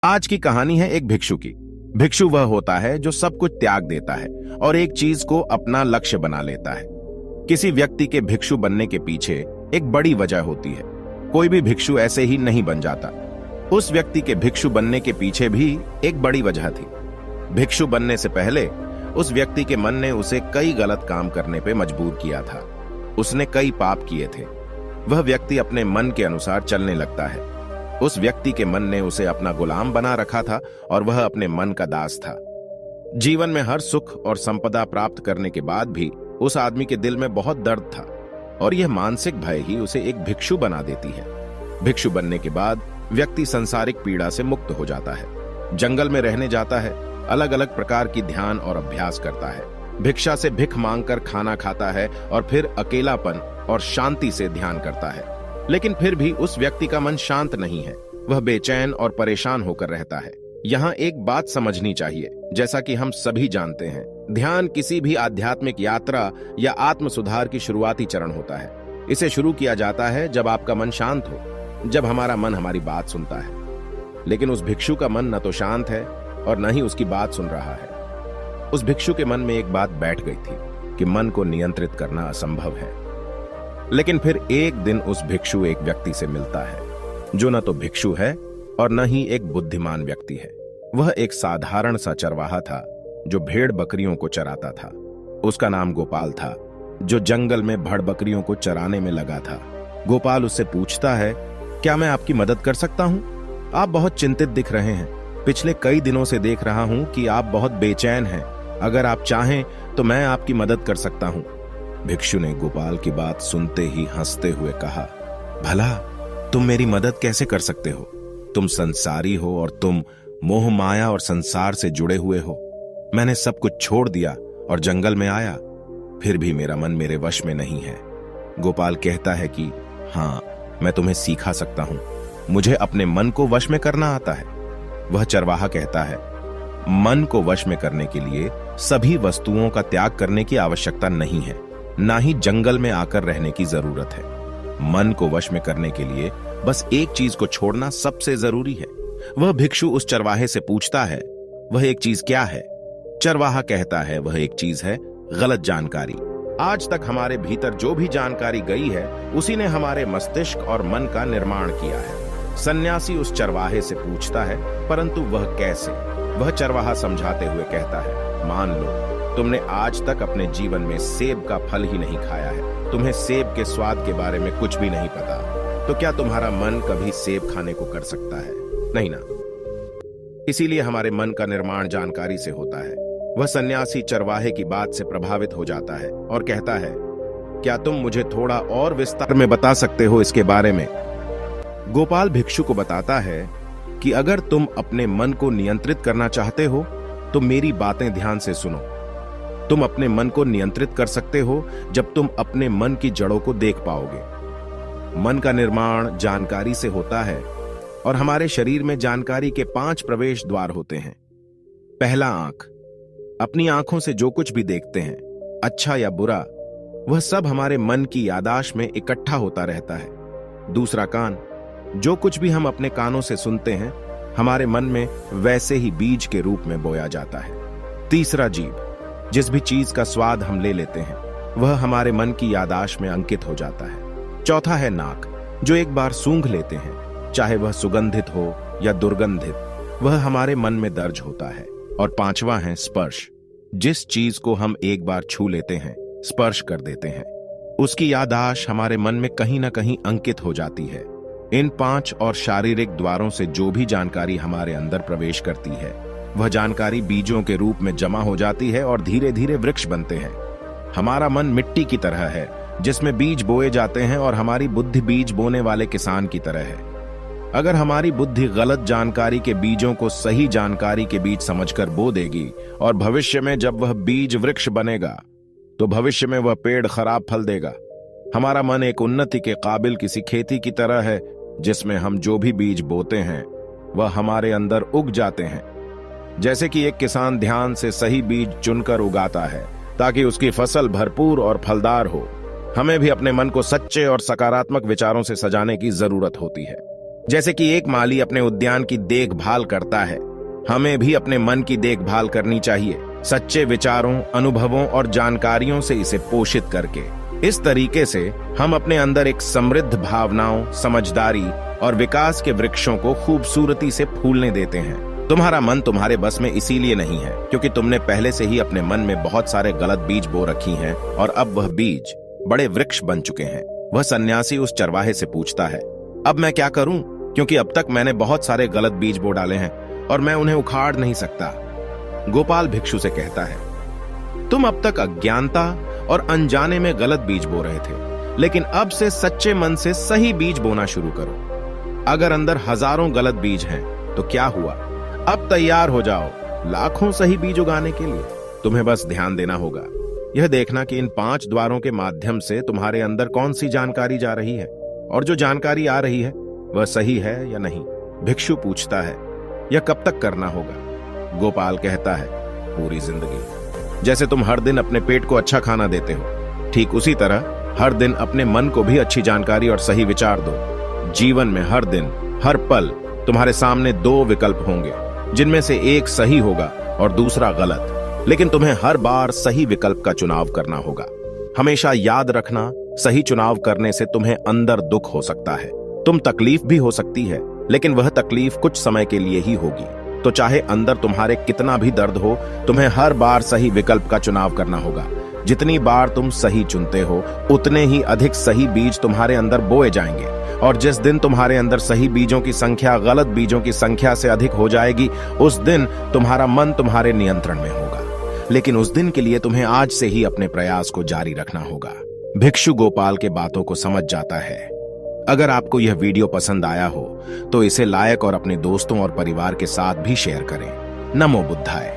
आज की कहानी है एक भिक्षु की। भिक्षु वह होता है जो सब कुछ त्याग देता है और एक चीज को अपना लक्ष्य बना लेता है। किसी व्यक्ति के भिक्षु बनने के पीछे एक बड़ी वजह होती है। कोई भी भिक्षु ऐसे ही नहीं बन जाता। उस व्यक्ति के भिक्षु बनने के पीछे भी एक बड़ी वजह थी। भिक्षु बनने से पहले उस व्यक्ति के मन ने उसे कई गलत काम करने पे मजबूर किया था। उसने कई पाप किए थे। वह व्यक्ति अपने मन के अनुसार चलने लगता है। उस व्यक्ति के मन ने उसे अपना गुलाम बना रखा था और वह अपने मन का दास था। जीवन में हर सुख और संपदा प्राप्त करने के बाद भी उस आदमी के दिल में बहुत दर्द था और यह मानसिक भय ही उसे एक भिक्षु बना देती है। भिक्षु बनने के बाद व्यक्ति सांसारिक पीड़ा से मुक्त हो जाता है, जंगल में रहने जाता है, अलग अलग प्रकार की ध्यान और अभ्यास करता है, भिक्षा से भिख मांगकर खाना खाता है और फिर अकेलापन और शांति से ध्यान करता है। लेकिन फिर भी उस व्यक्ति का मन शांत नहीं है। वह बेचैन और परेशान होकर रहता है। यहाँ एक बात समझनी चाहिए, जैसा कि हम सभी जानते हैं, ध्यान किसी भी आध्यात्मिक यात्रा या आत्म सुधार की शुरुआती चरण होता है। इसे शुरू किया जाता है जब आपका मन शांत हो, जब हमारा मन हमारी बात सुनता है। लेकिन उस भिक्षु का मन न तो शांत है और न ही उसकी बात सुन रहा है। उस भिक्षु के मन में एक बात बैठ गई थी कि मन को नियंत्रित करना असंभव है। लेकिन फिर एक दिन उस भिक्षु एक व्यक्ति से मिलता है जो न तो भिक्षु है और न ही एक बुद्धिमान व्यक्ति है। वह एक साधारण सा चरवाहा था जो भेड़ बकरियों को चराता था। उसका नाम गोपाल था, जो जंगल में भेड़ बकरियों को चराने में लगा था। गोपाल उससे पूछता है, क्या मैं आपकी मदद कर सकता हूं? आप बहुत चिंतित दिख रहे हैं। पिछले कई दिनों से देख रहा हूं कि आप बहुत बेचैन हैं। अगर आप चाहें तो मैं आपकी मदद कर सकता हूं। भिक्षु ने गोपाल की बात सुनते ही हंसते हुए कहा, भला तुम मेरी मदद कैसे कर सकते हो? तुम संसारी हो और तुम मोह माया और संसार से जुड़े हुए हो। मैंने सब कुछ छोड़ दिया और जंगल में आया, फिर भी मेरा मन मेरे वश में नहीं है। गोपाल कहता है कि हाँ, मैं तुम्हें सिखा सकता हूं। मुझे अपने मन को वश में करना आता है। वह चरवाहा कहता है, मन को वश में करने के लिए सभी वस्तुओं का त्याग करने की आवश्यकता नहीं है, ना ही जंगल में आकर रहने की जरूरत है। मन को वश में करने के लिए बस एक चीज को छोड़ना सबसे जरूरी है। वह भिक्षु उस चरवाहे से पूछता है, वह एक चीज क्या है? चरवाहा कहता है, वह एक चीज है गलत जानकारी। आज तक हमारे भीतर जो भी जानकारी गई है उसी ने हमारे मस्तिष्क और मन का निर्माण किया है। सन्यासी उस चरवाहे से पूछता है, परंतु वह कैसे? वह चरवाहा समझाते हुए कहता है, मान लो तुमने आज तक अपने जीवन में सेब का फल ही नहीं खाया है। तुम्हें सेब के स्वाद के बारे में कुछ भी नहीं पता। तो क्या तुम्हारा मन कभी सेब खाने को कर सकता है? नहीं ना। इसीलिए हमारे मन का निर्माण जानकारी से होता है। वह सन्यासी चरवाहे की बात से प्रभावित हो जाता है और कहता है, क्या तुम मुझे थोड़ा और विस्तार में बता सकते हो इसके बारे में? गोपाल भिक्षु को बताता है कि अगर तुम अपने मन को नियंत्रित करना चाहते हो तो मेरी बातें ध्यान से सुनो। तुम अपने मन को नियंत्रित कर सकते हो जब तुम अपने मन की जड़ों को देख पाओगे। मन का निर्माण जानकारी से होता है और हमारे शरीर में जानकारी के 5 प्रवेश द्वार होते हैं। पहला, आंख। अपनी आंखों से जो कुछ भी देखते हैं, अच्छा या बुरा, वह सब हमारे मन की याददाश्त में इकट्ठा होता रहता है। दूसरा, कान। जो कुछ भी हम अपने कानों से सुनते हैं हमारे मन में वैसे ही बीज के रूप में बोया जाता है। तीसरा, जीभ। जिस भी चीज का स्वाद हम ले लेते हैं वह हमारे मन की याददाश्त में अंकित हो जाता है। चौथा है नाक। जो एक बार सूंघ लेते हैं, चाहे वह सुगंधित हो या दुर्गंधित, वह हमारे मन में दर्ज होता है। और पांचवा है स्पर्श। जिस चीज को हम एक बार छू लेते हैं, स्पर्श कर देते हैं, उसकी याददाश्त हमारे मन में कहीं ना कहीं अंकित हो जाती है। इन 5 और शारीरिक द्वारों से जो भी जानकारी हमारे अंदर प्रवेश करती है वह जानकारी बीजों के रूप में जमा हो जाती है और धीरे धीरे वृक्ष बनते हैं। हमारा मन मिट्टी की तरह है जिसमें बीज बोए जाते हैं और हमारी बुद्धि बीज बोने वाले किसान की तरह है। अगर हमारी बुद्धि गलत जानकारी के बीजों को सही जानकारी के बीज समझकर बो देगी और भविष्य में जब वह बीज वृक्ष बनेगा तो भविष्य में वह पेड़ खराब फल देगा। हमारा मन एक उन्नति के काबिल किसी खेती की तरह है जिसमें हम जो भी बीज बोते हैं वह हमारे अंदर उग जाते हैं। जैसे कि एक किसान ध्यान से सही बीज चुनकर उगाता है ताकि उसकी फसल भरपूर और फलदार हो, हमें भी अपने मन को सच्चे और सकारात्मक विचारों से सजाने की जरूरत होती है। जैसे कि एक माली अपने उद्यान की देखभाल करता है, हमें भी अपने मन की देखभाल करनी चाहिए, सच्चे विचारों, अनुभवों और जानकारियों से इसे पोषित करके। इस तरीके से हम अपने अंदर एक समृद्ध भावनाओं, समझदारी और विकास के वृक्षों को खूबसूरती से फूलने देते हैं। तुम्हारा मन तुम्हारे बस में इसीलिए नहीं है क्योंकि तुमने पहले से ही अपने मन में बहुत सारे गलत बीज बो रखी हैं और अब वह बीज बड़े वृक्ष बन चुके हैं। वह सन्यासी उस चरवाहे से पूछता है, अब मैं क्या करूं? क्योंकि अब तक मैंने बहुत सारे गलत बीज बो डाले हैं और मैं उन्हें उखाड़ नहीं सकता। गोपाल भिक्षु से कहता है, तुम अब तक अज्ञानता और अनजाने में गलत बीज बो रहे थे, लेकिन अब से सच्चे मन से सही बीज बोना शुरू करो। अगर अंदर हजारों गलत बीज हैं, तो क्या हुआ? अब तैयार हो जाओ लाखों सही बीज उगाने के लिए। तुम्हें बस ध्यान देना होगा, यह देखना कि इन 5 द्वारों के माध्यम से तुम्हारे अंदर कौन सी जानकारी जा रही है और जो जानकारी आ रही है वह सही है या नहीं। भिक्षु पूछता है, यह कब तक करना होगा? गोपाल कहता है, पूरी जिंदगी। जैसे तुम हर दिन अपने पेट को अच्छा खाना देते हो, ठीक उसी तरह हर दिन अपने मन को भी अच्छी जानकारी और सही विचार दो। जीवन में हर दिन, हर पल तुम्हारे सामने 2 विकल्प होंगे, जिनमें से एक सही होगा और दूसरा गलत, लेकिन तुम्हें हर बार सही विकल्प का चुनाव करना होगा। हमेशा याद रखना, सही चुनाव करने से तुम्हें अंदर दुख हो सकता है, तुम तकलीफ भी हो सकती है, लेकिन वह तकलीफ कुछ समय के लिए ही होगी। तो चाहे अंदर तुम्हारे कितना भी दर्द हो, तुम्हें हर बार सही विकल्प का चुनाव करना होगा। जितनी बार तुम सही चुनते हो, उतने ही अधिक सही बीज तुम्हारे अंदर बोए जाएंगे, और जिस दिन तुम्हारे अंदर सही बीजों की संख्या गलत बीजों की संख्या से अधिक हो जाएगी, उस दिन तुम्हारा मन तुम्हारे नियंत्रण में होगा। लेकिन उस दिन के लिए तुम्हें आज से ही अपने प्रयास को जारी रखना होगा। भिक्षु गोपाल के बातों को समझ जाता है। अगर आपको यह वीडियो पसंद आया हो तो इसे लाइक और अपने दोस्तों और परिवार के साथ भी शेयर करें। नमो बुद्धाय।